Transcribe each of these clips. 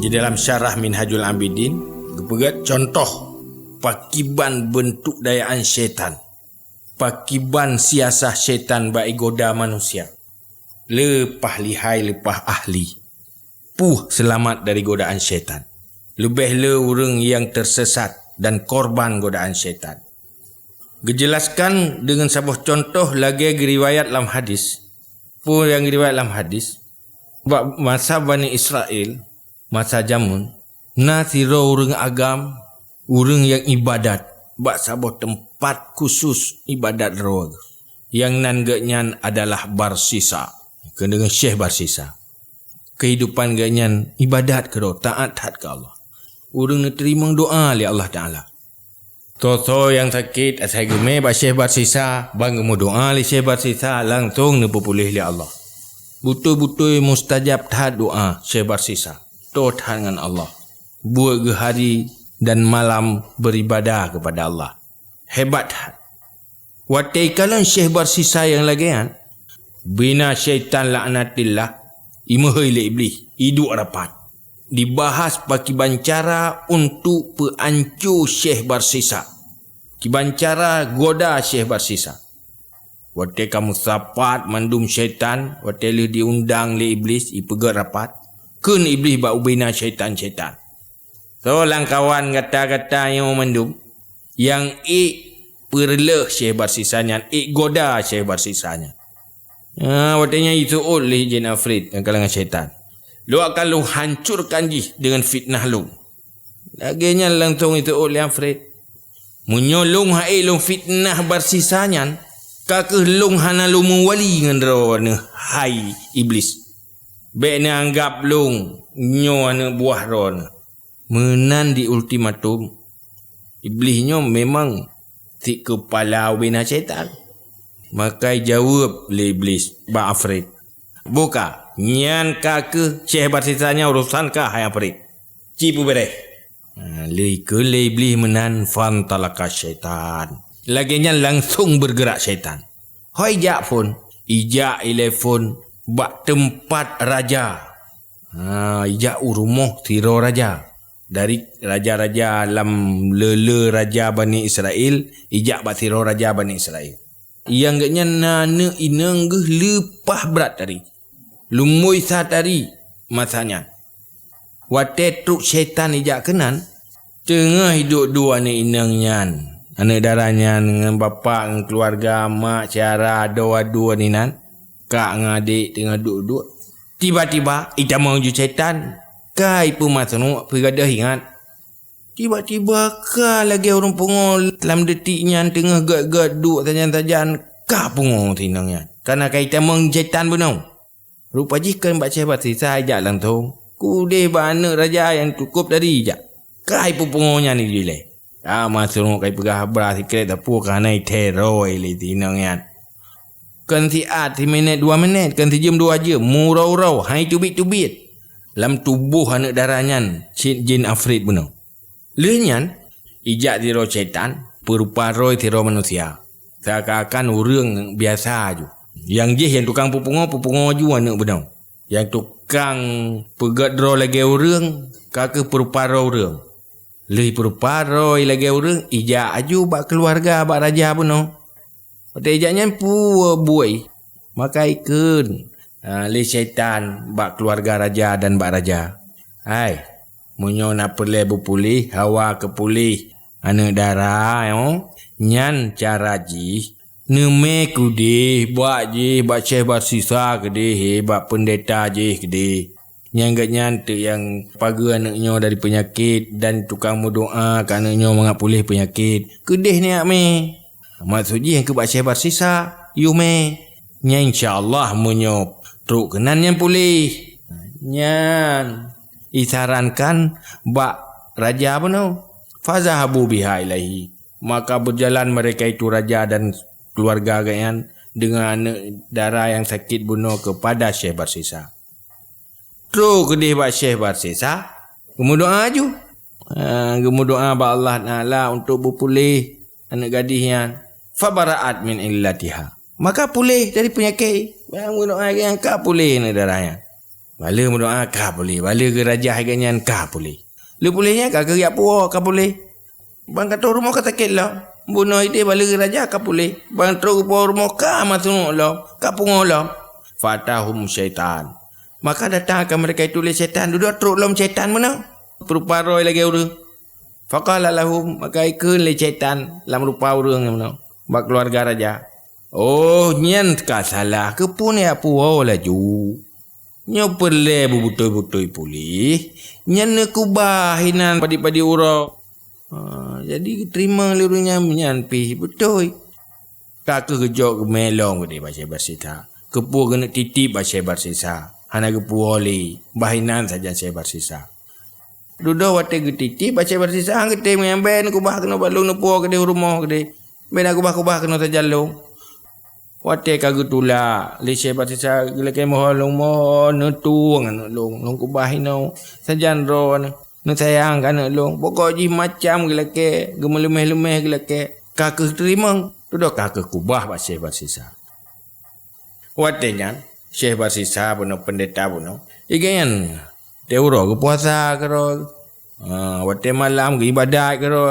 Di dalam syarah Minhajul Abidin, kepegat contoh pakiban bentuk dayaan syaitan. Pakiban siasah syaitan bagi goda manusia. Lepah lihai lepah ahli. Puh selamat dari godaan syaitan. Lebih le orang yang tersesat dan korban godaan syaitan. Dijelaskan dengan sebuah contoh lagi riwayat dalam hadis. Pun yang riwayat dalam hadis. Masa Bani Israel, masa jamun, nasiro orang agam, orang yang ibadat. Bak sebuah tempat khusus ibadat roh. Yang nangganya adalah Barsisa. Dengan Syekh Barsisa. Kehidupan ganyan ibadat ke roh, taat ke Allah. Orang nak terima doa oleh Allah Ta'ala. Toto yang sakit, saya gemeh bak Syekh Barsisa, bang gemu doa oleh Syekh Barsisa, langsung nak berpulih oleh Allah. Betul-betul mustajab taat doa Syekh Barsisa. Taat dengan Allah. Buat hari dan malam beribadah kepada Allah. Hebat. Watai kalan Syekh Barsisa yang lagi kan, bina syaitan laknatillah, imahai le iblis, hidup rapat. Dibahas pakiban cara untuk peancur Syekh Barsisa. Kiban cara goda Syekh Barsisa. Waktu kamu sapat mandum syaitan, waktu le diundang le iblis, ipegat rapat. Kun iblis bak ubina syaitan-syaitan. So langkawan kata-kata yang mandum, yang perleh Syekh Barsisanya, goda Syekh Barsisanya. Waktunya itu oleh jin afrit yang kalangan syaitan. Lu akan lu hancurkan jih dengan fitnah lu. Laginya langsung itu oleh afrit. Menyolong hai lu fitnah Barsisanya. Kakeh long hana lu mewali dengan rawana hai iblis. Bekna anggap long nyo ana buah rawana. Menan di ultimatum. Iblisnya memang si kepala bina syaitan. Maka jawab le iblis ba afrit. Buka nyan kakeh Syekh Barsisanya urusan kah hai afrit. Cipu bereh. Le iblis menan fantalaka syaitan. Laginya langsung bergerak syaitan. Hoi jak pun. Ijak telefon. Bak tempat raja. Ijak rumah tiro raja. Dari raja-raja dalam lele raja Bani Israel. Ijak bak tiro raja Bani Israel. Yang gaknya nana inang geh lepah berat tadi. Lumui saat tadi. Masanya. Waktu truk syaitan ijak kenan. Tengah hidup dua ni inangnya. Anak darahnya dengan bapa, dengan keluarga, mak, cara, dua-dua ni nan. Kak dengan adik tengah duduk. Tiba-tiba, kita menuju syaitan. Kai pun masa nak pergadah ingat. Tiba-tiba, kak lagi orang pungol dalam detiknya tengah gad-gad duduk tajan-tajan. Kak pungol tinangnya. Karena kita menuju syaitan benar. Rupa jikan Mbak Syekh Barsisa ajak langsung. Kudih anak raja yang cukup dari ajak. Kai pun pungolnya ni dilai. Masuk kai pegah beras sikit tapi kerana teroi le tinangnya. Kan si at 1 minit 2 minit, kan si jam 2 jam, murau-rau, hai tubit-tubit. Dalam tubuh anak darahnya jin afrit benar. Lenyan ijak tiro syaitan, berupa roy tiro manusia. Seakan-akan orang biasa aja. Yang je yang tukang pupungo ju anak benar. Yang tukang pegat roh lagi orang, kakak berupa roh orang. Lih perparoi lagi orang ijak aju bak keluarga bak raja pun no. Pada ijaknya buai maka ikun lih syaitan bak keluarga raja dan bak raja. Hai munyo nak perle berpulih hawa kepulih anak darah yo nyan cara ji neme kudi bak ji bak Syekh Barsisa kedi bak pendeta ji kedi. Yang nyante yang paga anaknya dari penyakit dan tukang berdoa ke anaknya mengapulih penyakit. Kedih ni me. Maksudnya yang ke Syekh Barsisa, you me. Nya insya-Allah menyo truk kenan yang pulih. Nyan isarankan bak raja apa no? Fazahabu biha ilahi. Maka berjalan mereka itu raja dan keluarga ganyan dengan anak darah yang sakit bunuh kepada Syekh Barsisa. Terus kedih bak Syekh Barsisa. Gemu doa aju. Gemu doa bak Allah Ta'ala untuk berpulih anak gadisnya. Fabara'at min illatiha. Maka pulih dari penyakit. Gemu doa yang kak pulih anak darahnya. Bala mendoa kah boleh. Bala ke raja haganyan kah boleh. Lu bolehnya kah ke riak puak kah boleh. Bang kata rumah kata ketlah. Bunuh ide bala ke raja kah boleh. Bang terus puak rumah kah masuk lah. Kah pungo lah. Fatahum syaitan. Maka datang akan mereka itu oleh syaitan. Duduk teruk lom syaitan mana? Berupa roy lagi orang. Faqala lahum. Maka ikun le syaitan. Lam rupa orang mana? Bak keluarga raja. Oh nyan ka salah. Kepun ya puak laju. Nyo perle betul-betul pulih. Nyan kubahinan padi-padi urang. Jadi terima lirunya nyan pi betul. Kakak kejok ke melong ke dia baca bersisa. Kepu kena titip baca bersisa. Hana kepu oli. Bahinan saja saya bersisa. Duduk waktu ke titip baca bersisa. Hang kete mengambil kubah kena balung nepuk ke dia rumah ke dia. Ben kubah kena terjalung. Waktu kagak tula. Lisai bersisa. Gila kemoh long mo. Netung anak long. Long kubah inau. Sajan ron. Sayang anak long. Pokok ji macam gila ke. Gemelemeh-lemeh gila ke. Kakak terima. Duduk kakak kubah baca bersisa. Watenya Syekh bersisa puno pendeta puno. Igayan teuro ke puasa ke ro. Wate malam ke ibadat ke ro.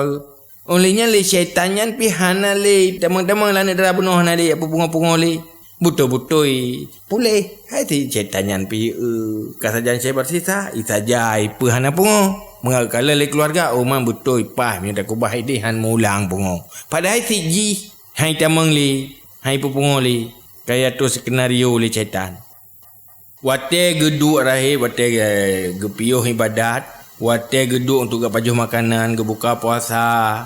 Olehnya le syaitannya pihana le tamang-tamang la nak bunuh na le apa pungo-pungo le. Betul-betul pulih. Hai ti syaitannya pi kasajan Syekh bersisa isajai pihana pungo. Mengakala le keluarga man betul pah mi dak kubah ide han mulang pungo. Padahal siji hai tamang le hai pungo le. Kayak tu skenario oleh syaitan. Wate geduk rahib, wate gepiuh ibadat, wate geduk untuk pajuh makanan, gebuka puasa.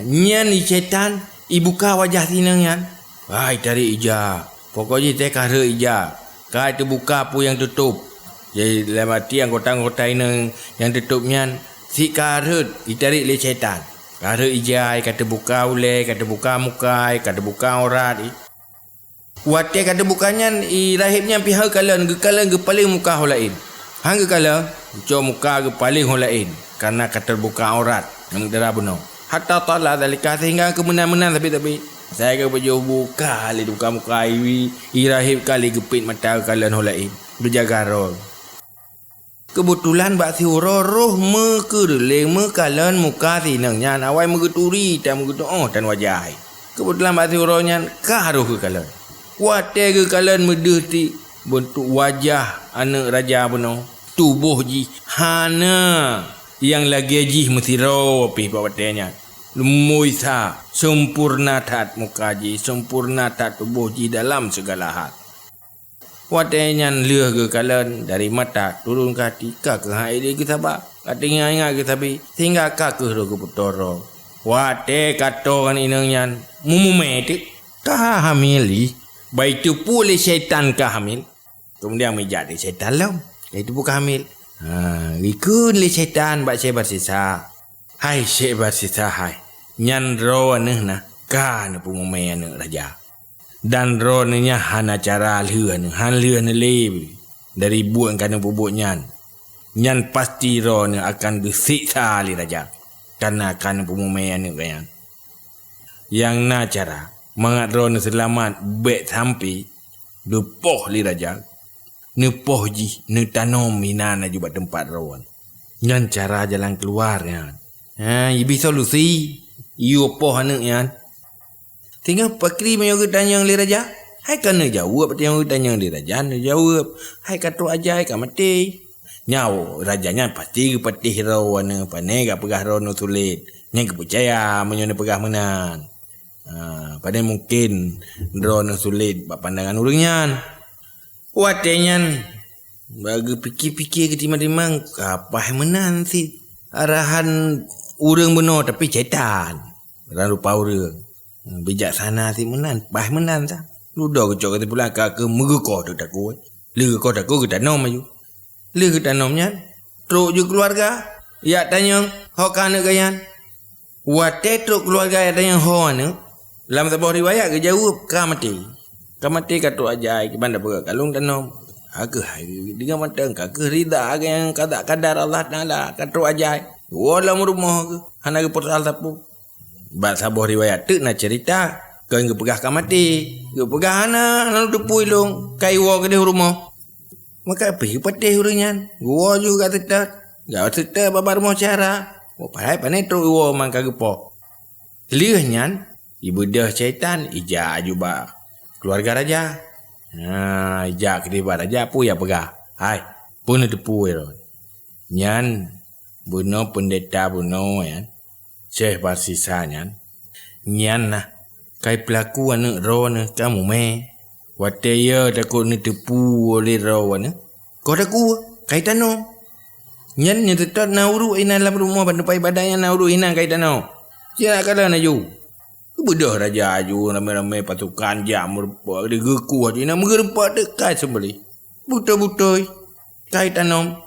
Nyan ni syaitan, ibuka wajah tinang yan. Hai tarik ija. Pokoknya teh kara ija. Kai terbuka apa yang tutup. Jadi dalam arti anggota-anggota ini yang tutup nyan, si kara ditarik oleh syaitan. Kara ija, kata buka oleh, kata buka muka, kata buka aurat. Wate kata bukannya rahibnya pihak kalan ge paling muka holain. Hang ge kala co muka ge paling holain karena kata buka aurat yang dera buno. Hatta tala dalika sehingga kemenan-menan tapi saya ke baju buka ali buka muka rahib kali gepit mata kalan holain. Berjaga roh. Kebetulan bak si roh mekereleng mekalan muka sinangnya awai megeturi dan megetu dan wajah. Kebetulan bak si rohnya karuh ke kalan. Wate ke kalian medeti bentuk wajah anak raja beno tubuh ji hana yang lagi ji mesti rapi pawatenya lumui sa sempurna tat muka ji sempurna tat tubuh ji dalam segala hal. Watenya leh ke kalian dari mata turun ke hati ke hai dia kita ba katinga ingat kita bi sehingga ke ro ke putoro. Wate katokan inangnya mumumetik kah hamili. Baik itu pula syaitan ke hamil. Kemudian menjadi syaitan lah. Itu bukan hamil. Ikut le syaitan bak Syekh bersisa. Hai Syekh bersisa hai. Nyan roneh na. Kan pengumai anak raja. Dan ronehnya hana cara lihan. Han lihan le. Dari buat kana bubuk nyan. Nyan pasti roneh akan disiksa li raja. Karena kan pengumai anak raja. Yang na cara. Mangat ron selamat bet sampai depoh li raja. Nepoh ji ne tanom minana juga tempat ron. Ngan cara jalan keluarnya. Ibi solusi. Iyo poh anak yan. Tinggal pakri mayo tanya li raja. Hai kana jawab yang tanya li raja ne jawab. Hai katu aja ka mati. Nyau rajanya pasti patih ron panega pegah ron sulit. Nya kepercaya menyone pegah menan. Pada mungkin drone sulit buat pandangan orangnya. Watenya bagi fikir-fikir ke timang-timang apa menan si arahan orang benar tapi syaitan. Rupa orang bijaksana si menan, bah menan sah. Ludah kecok kata pula ke megekoh tu tak kuat. Le kau tak kuat kita nom maju. Le kita nomnya truk je keluarga. Ya tanya hok kana gayan. Wate truk keluarga ya tanya ho ana. Dalam sebuah riwayat ke jawab ka mati. Ka mati katu ajai ke banda pega kalung tanom. Aku dengan mata ke rida yang kata kadar Allah Taala katu ajai. Wala rumah ke hana ke portal tapu. Ba sebuah riwayat tu nak cerita ke pegah ka mati. Ke pegah hana lalu tepui long kai wa ke di rumah. Maka pergi patih urunyan. Gua juga tetap. Gak tetap babar mau cara. Padahal panai tu gua mang kagepo. Liuhnyan ibu dah syaitan ija juba keluarga raja. Ija kediba raja pu ya pegah. Hai, pun tepu ero. Nyan buno pendeta buno ya. Syekh Barsisa nyan. Nyan nah kai pelaku anu ro ne kamu me. Wate ya takut ni tepu oleh ro anu. Kau taku kai tano. Nyan ni tetap nauru ina dalam rumah bandupai badanya nauru ina kai tano. Dia nak kala na ju. Bedah raja ju ramai-ramai pasukan jamur dia geku aja nak mengerempak dekat sembeli. Buta-buta kai tanam.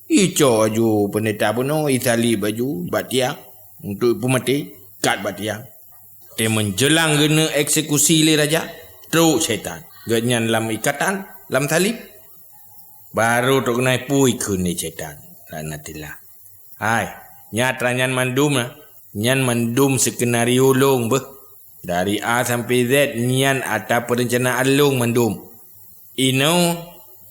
Ico aju pendeta puno itali baju batiak untuk pemati kat batiak. Dia menjelang kena eksekusi le raja. Teruk syaitan. Ganyan lam ikatan, lam talib. Baru tok naik pui kuni syaitan. Lanatilah. Hai, nyatra nyan mandum lah. Nyan mandum skenario long beh. Dari A sampai Z nyan ada perencanaan long mandum. Ino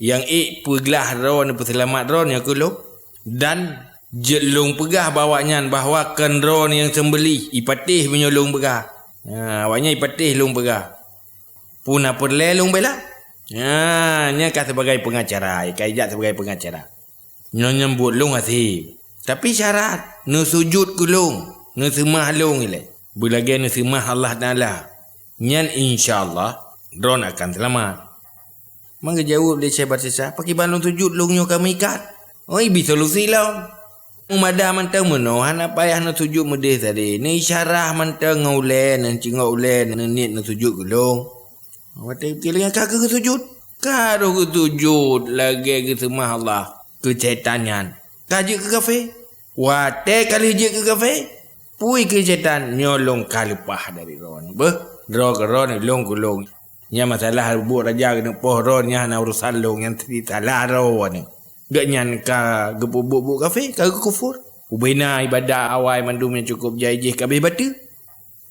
yang peglah ron perselamat ron yang kulung. Dan jelung pegah bawa nyan bahawa kan ron yang sembeli ipatih menyolong pegah. Awaknya ipatih long pegah. Puna perle long bela. Nya kah sebagai pengacara, kaijat sebagai pengacara. Nyan buat long hati. Tapi syarat no sujud kulung. Ngesemah long ile. Bulagi ngesemah Allah Ta'ala. Nyan insyaAllah drone akan selamat. Maka jawab dia Syekh Barsisa. Pakai balon sujud longnya kami ikat. Oh ibi solusi lah. Umadah mantang menohan apa payah nak sujud medih tadi. Ni isyarah mantang ngaulen. Nanti ngaulen. Nanti nak sujud kulung. Waktu kira yang kakak ke sujud. Karo ke sujud. Lagi kesemah Allah. Kecetanyan. Kaji ke kafe. Wate kali je ke kafe. Pui ke syaitan nyolong kalupah dari ron. Ro ke ron long ke long. Nya masalah buat raja kena poh ron nya na urusan long yang salah ro ni. Gak nyan ka gebuk-buk kafe ka kufur. Ubina ibadah awal mandum yang cukup jajih kabeh batu.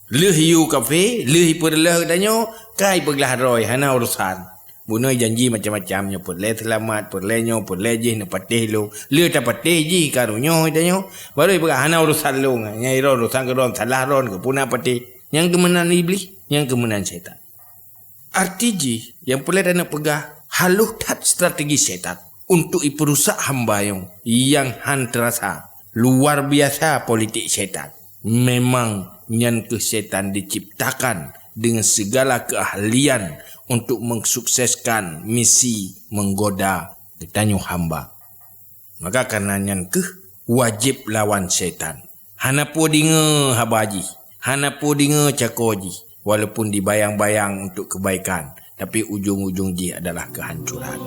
Leh yu kafe, leh perlah danyo kai peglah roy hana urusan. Bunoi janji macam-macamnya perle selamat, perlenyo, perlejih na patih lo. Le ta patih ji karunyo danyo. Baru pegah hana urusan lo. Nyai ron urusan ke ron salah ron ke puna patih. Yang kemenan iblis, yang kemenan syaitan. RTG yang perle dana pegah haluh tat strategi syaitan untuk iperusak hamba yang han terasa luar biasa politik syaitan. Memang nyan ke syaitan diciptakan dengan segala keahlian untuk mensukseskan misi menggoda ketanyu hamba. Maka karena nyan ke wajib lawan syaitan. Hana po dinga habaji, hana po dinga cakoji, walaupun dibayang-bayang untuk kebaikan, tapi ujung-ujung dia adalah kehancuran.